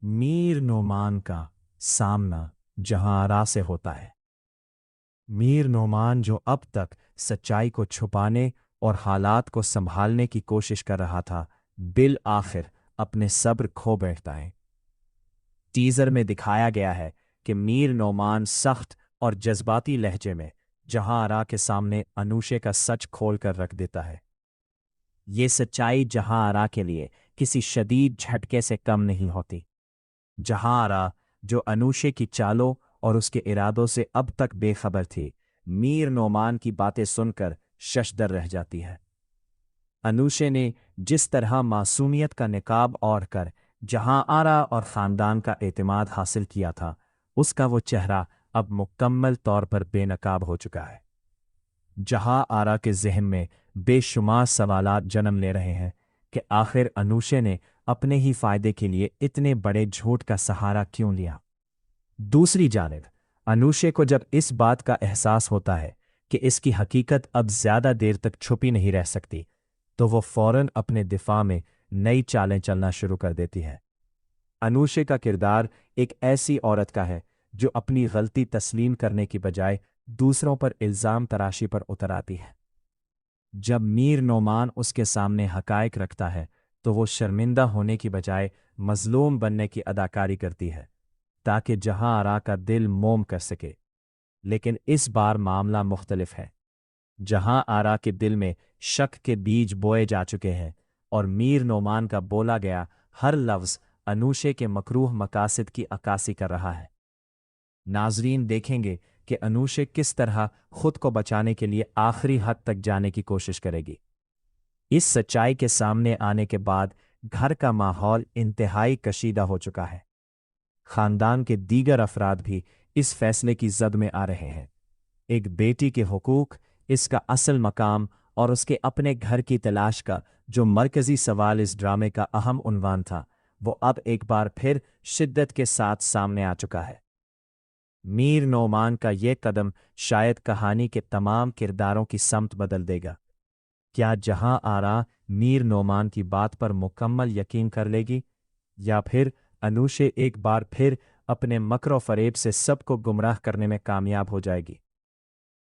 मीर नोमान का सामना जहांआरा से होता है। मीर नोमान जो अब तक सच्चाई को छुपाने और हालात को संभालने की कोशिश कर रहा था, बिल आखिर अपने सब्र खो बैठता है। टीजर में दिखाया गया है कि मीर नोमान सख्त और जज्बाती लहजे में जहांआरा के सामने अनूशे का सच खोल कर रख देता है। ये सच्चाई जहांआरा के लिए किसी शदीद झटके से कम नहीं होती। जहांआरा, जो अनूशे की चालों और उसके इरादों से अब तक बेखबर थी, मीर नोमान की बातें सुनकर शशदर रह जाती है। अनूशे ने जिस तरह मासूमियत का निकाब ओढ़ कर जहांआरा और खानदान का एतमाद हासिल किया था, उसका वो चेहरा अब मुकम्मल तौर पर बेनकाब हो चुका है। जहांआरा के ज़हन में बेशुमार सवालात जन्म ले रहे हैं कि आखिर अनूशे ने अपने ही फायदे के लिए इतने बड़े झूठ का सहारा क्यों लिया। दूसरी जानिब अनूशे को जब इस बात का एहसास होता है कि इसकी हकीकत अब ज्यादा देर तक छुपी नहीं रह सकती, तो वो फौरन अपने दिफा में नई चालें चलना शुरू कर देती है। अनूशे का किरदार एक ऐसी औरत का है जो अपनी गलती तस्लीम करने की बजाय दूसरों पर इल्जाम तराशी पर उतर आती है। जब मीर नोमान उसके सामने हकायक रखता है, तो वो शर्मिंदा होने की बजाय मजलूम बनने की अदाकारी करती है ताकि जहांआरा का दिल मोम कर सके। लेकिन इस बार मामला मुख्तलिफ है। जहांआरा के दिल में शक के बीज बोए जा चुके हैं और मीर नोमान का बोला गया हर लफ्ज़ अनूशे के मकरूह मकासद की अक्कासी कर रहा है। नाजरीन देखेंगे कि अनूशे किस तरह खुद को बचाने के लिए आखिरी हद तक जाने की कोशिश करेगी। इस सच्चाई के सामने आने के बाद घर का माहौल इंतहाई कशीदा हो चुका है। खानदान के दीगर अफराद भी इस फैसले की जद में आ रहे हैं। एक बेटी के हुकूक, इसका असल मकाम और उसके अपने घर की तलाश का जो मरकजी सवाल इस ड्रामे का अहम उन्वान था, वो अब एक बार फिर शिद्दत के साथ सामने आ चुका है। मीर नोमान का ये कदम शायद कहानी के तमाम किरदारों की समत बदल देगा। क्या जहांआरा मीर नोमान की बात पर मुकम्मल यकीन कर लेगी, या फिर अनूशे एक बार फिर अपने मकर फरेब से सबको गुमराह करने में कामयाब हो जाएगी।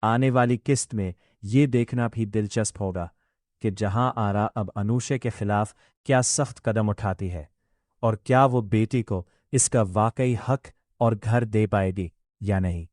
आने वाली किस्त में ये देखना भी दिलचस्प होगा कि जहांआरा अब अनूशे के खिलाफ क्या सख्त कदम उठाती है और क्या वो बेटी को इसका वाकई हक और घर दे पाएगी या नहीं।